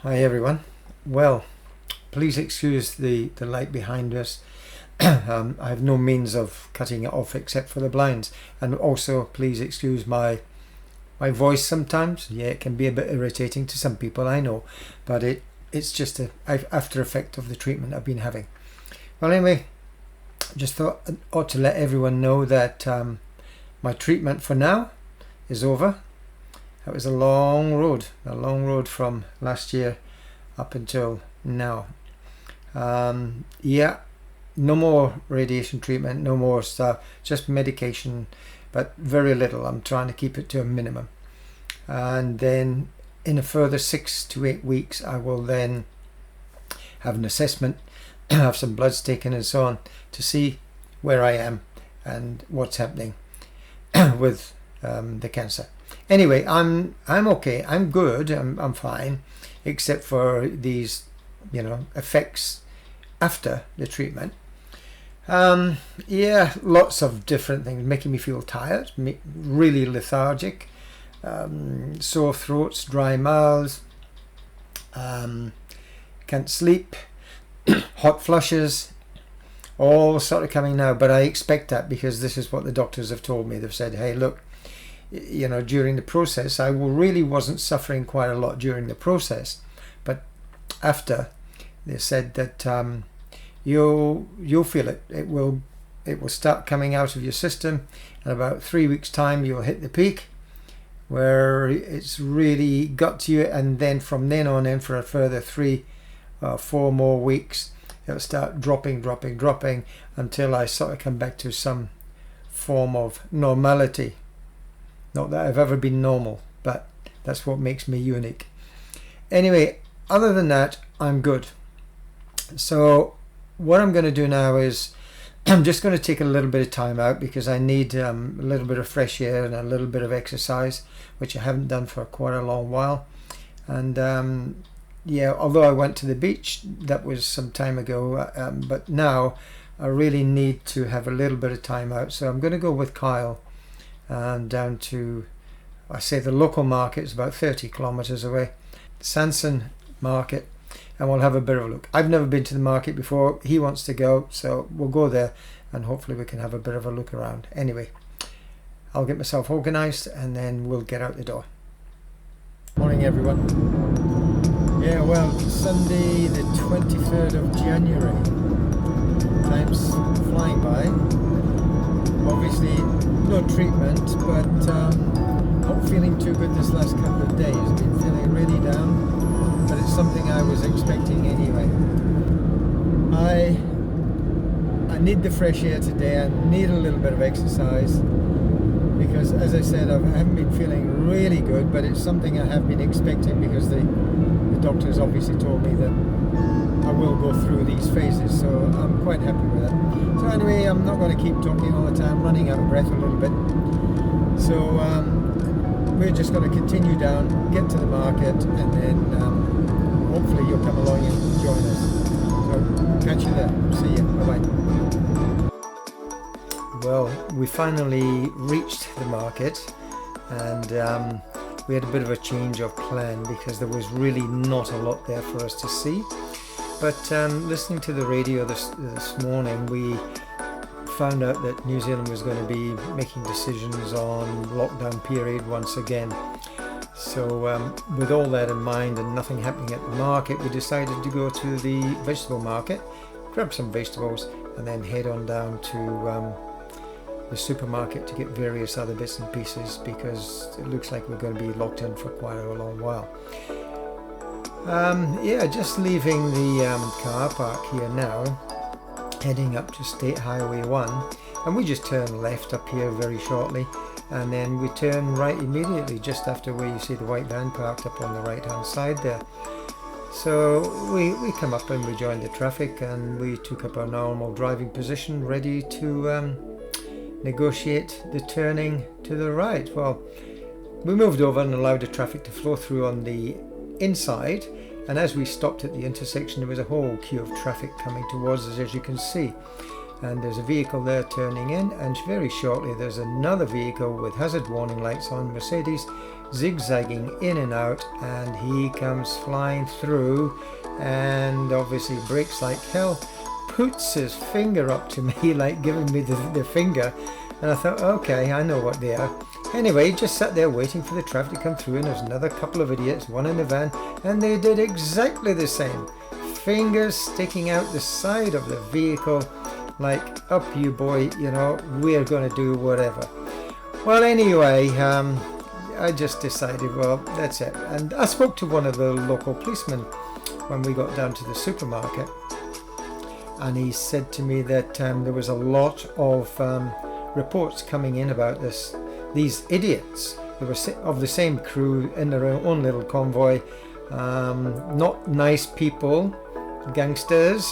Hi everyone. Well, please excuse the light behind us. I have no means of cutting it off except for the blinds, and also please excuse my voice sometimes. Yeah, it can be a bit irritating to some people, I know, but it's just a after effect of the treatment I've been having. Well, anyway, just thought I ought to let everyone know that my treatment for now is over. That was a long road from last year up until now. Yeah, no more radiation treatment, no more stuff, just medication, but very little. I'm trying to keep it to a minimum. And then in a further 6 to 8 weeks, I will then have an assessment, have some bloods taken and so on to see where I am and what's happening with the cancer. Anyway, I'm okay. I'm good. I'm fine, except for these, effects after the treatment. Yeah, lots of different things making me feel tired, really lethargic, sore throats, dry mouths, can't sleep, hot flushes, all sort of coming now. But I expect that because this is what the doctors have told me. They've said, hey, look, during the process, I really wasn't suffering quite a lot during the process, but after, they said that you'll feel it. It will start coming out of your system. In about 3 weeks' time, you'll hit the peak where it's really got to you, and then from then on in for a further 3 or 4 more weeks, it'll start dropping until I sort of come back to some form of normality. Not that I've ever been normal, but that's what makes me unique. Anyway, other than that, I'm good. So what I'm going to do now is I'm just going to take a little bit of time out because I need a little bit of fresh air and a little bit of exercise, which I haven't done for quite a long while. And yeah, although I went to the beach, that was some time ago, but now I really need to have a little bit of time out. So I'm going to go with Kyle and down to, I say the local market is about 30 kilometers away, Sanson Market, and we'll have a bit of a look. I've never been to the market before. He wants to go, so we'll go there and hopefully we can have a bit of a look around. Anyway, I'll get myself organized and then we'll get out the door. Morning everyone. Yeah, well, Sunday the 23rd of January. Time's flying by. Obviously no treatment, but not feeling too good this last couple of days. Been feeling really down, but it's something I was expecting anyway. I need the fresh air today. I need a little bit of exercise because, as I said, I haven't been feeling really good, but it's something I have been expecting because the doctors obviously told me that I will go through these phases, so I'm quite happy with that. So anyway, I'm not going to keep talking all the time, running out of breath a little bit. So we're just going to continue down, get to the market, and then hopefully you'll come along and join us. So catch you there. See you. Bye-bye. Well, we finally reached the market, and we had a bit of a change of plan because there was really not a lot there for us to see. But listening to the radio this morning, we found out that New Zealand was going to be making decisions on lockdown period once again. So with all that in mind and nothing happening at the market, we decided to go to the vegetable market, grab some vegetables, and then head on down to the supermarket to get various other bits and pieces because it looks like we're going to be locked in for quite a long while. Yeah, just leaving the car park here now, heading up to State Highway 1, and we just turn left up here very shortly, and then we turn right immediately just after where you see the white van parked up on the right hand side there. So we come up and we joined the traffic and we took up our normal driving position, ready to negotiate the turning to the right. Well, we moved over and allowed the traffic to flow through on the inside, and as we stopped at the intersection there was a whole queue of traffic coming towards us, as you can see. and there's a vehicle there turning in, and very shortly there's another vehicle with hazard warning lights on, Mercedes, zigzagging in and out, and he comes flying through and obviously brakes like hell, puts his finger up to me like giving me the finger, and I thought, okay, I know what they are. Anyway, just sat there waiting for the traffic to come through, and there's another couple of idiots, one in the van, and they did exactly the same. Fingers sticking out the side of the vehicle like, up you boy, you know, we're going to do whatever. Well, anyway, I just decided, well, that's it. And I spoke to one of the local policemen when we got down to the supermarket, and he said to me that there was a lot of reports coming in about these idiots. They were of the same crew in their own little convoy, not nice people, gangsters.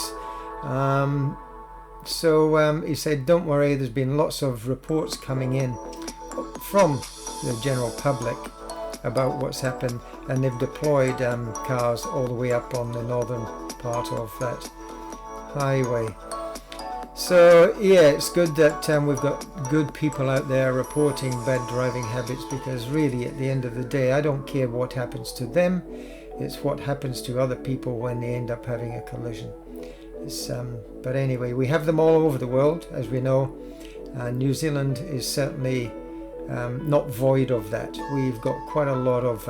So he said, don't worry, there's been lots of reports coming in from the general public about what's happened, and they've deployed cars all the way up on the northern part of that highway. So yeah, it's good that we've got good people out there reporting bad driving habits, because really at the end of the day, I don't care what happens to them, it's what happens to other people when they end up having a collision. But anyway, we have them all over the world, as we know, and New Zealand is certainly not void of that. We've got quite a lot of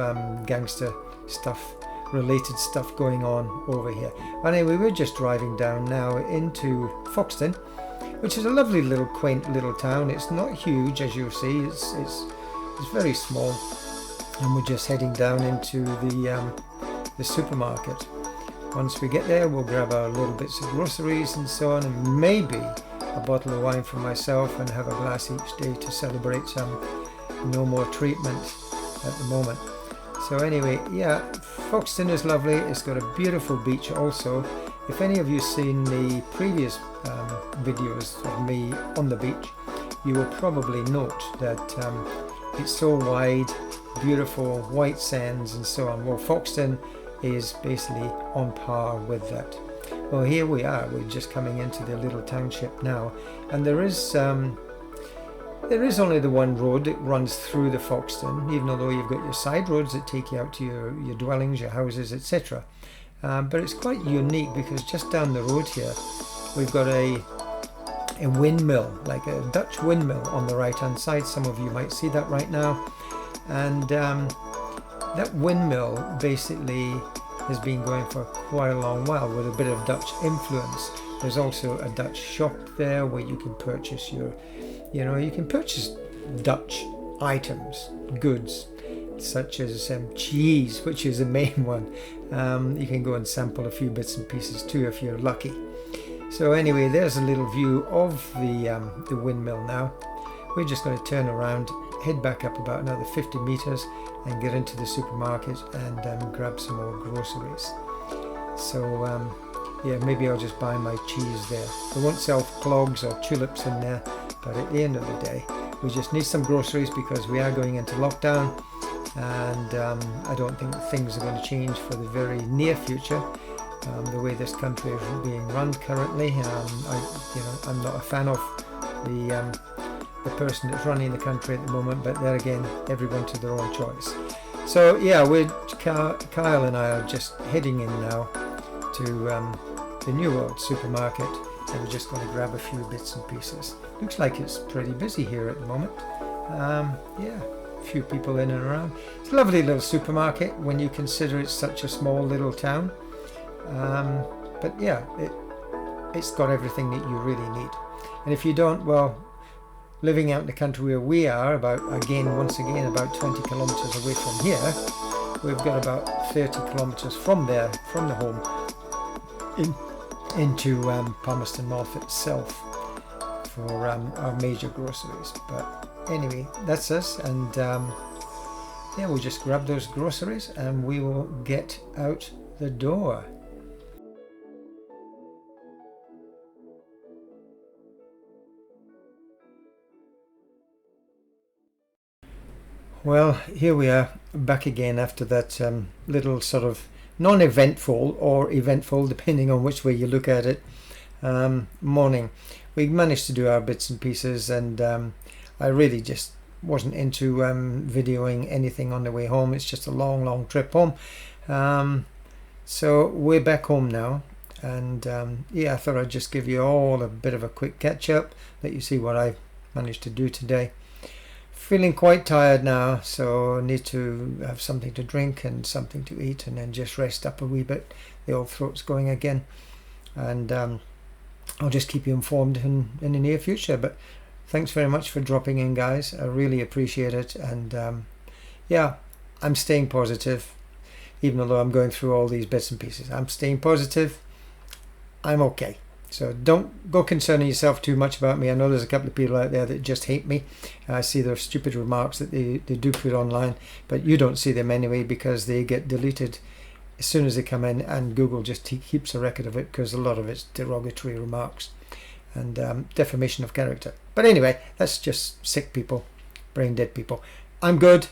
gangster stuff, related stuff going on over here. Anyway, we're just driving down now into Foxton, which is a lovely little quaint little town. It's not huge, as you'll see, it's very small, and we're just heading down into the supermarket. Once we get there, we'll grab our little bits of groceries and so on, and maybe a bottle of wine for myself, and have a glass each day to celebrate some no more treatment at the moment. So anyway, yeah, Foxton is lovely. It's got a beautiful beach also. If any of you seen the previous videos of me on the beach, you will probably note that it's so wide, beautiful, white sands and so on. Well, Foxton is basically on par with that. Well, here we are, we're just coming into the little township now, and there is only the one road that runs through the Foxton, even though you've got your side roads that take you out to your dwellings, your houses, etc. But it's quite unique, because just down the road here we've got a windmill, like a Dutch windmill on the right hand side. Some of you might see that right now, and that windmill basically has been going for quite a long while with a bit of Dutch influence. There's also a Dutch shop there where you can purchase you can purchase Dutch items, goods, such as cheese, which is the main one. You can go and sample a few bits and pieces too if you're lucky. So anyway, there's a little view of the windmill now. We're just going to turn around, head back up about another 50 meters and get into the supermarket and grab some more groceries. So yeah, maybe I'll just buy my cheese there. They won't sell clogs or tulips in there, but at the end of the day, we just need some groceries because we are going into lockdown, and I don't think things are going to change for the very near future. The way this country is being run currently, I'm not a fan of the person that's running the country at the moment, but there again, everyone to their own choice. So yeah, Kyle and I are just heading in now to the New World supermarket, and we're just going to grab a few bits and pieces. Looks like it's pretty busy here at the moment. Yeah, a few people in and around. It's a lovely little supermarket when you consider it's such a small little town. But yeah, it's got everything that you really need. And if you don't, well, living out in the country where we are, once again about 20 kilometers away from here, we've got about 30 kilometers from there, from the home, into Palmerston North itself for our major groceries. But anyway, that's us, and yeah, we'll just grab those groceries and we will get out the door. Well, here we are back again after that little sort of non-eventful or eventful, depending on which way you look at it, morning. We managed to do our bits and pieces, and I really just wasn't into videoing anything on the way home. It's just a long trip home. So we're back home now, and yeah, I thought I'd just give you all a bit of a quick catch up, let you see what I managed to do today. Feeling quite tired now, so I need to have something to drink and something to eat, and then just rest up a wee bit. The old throat's going again, and I'll just keep you informed in the near future. But thanks very much for dropping in, guys. I really appreciate it, and yeah, I'm staying positive, even though I'm going through all these bits and pieces. I'm staying positive. I'm okay. So don't go concerning yourself too much about me. I know there's a couple of people out there that just hate me. I see their stupid remarks that they do put online, but you don't see them anyway because they get deleted as soon as they come in, and Google just keeps a record of it because a lot of it's derogatory remarks and defamation of character. But anyway, that's just sick people, brain dead people. I'm good.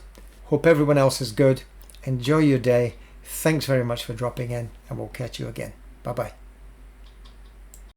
Hope everyone else is good. Enjoy your day. Thanks very much for dropping in, and we'll catch you again. Bye bye.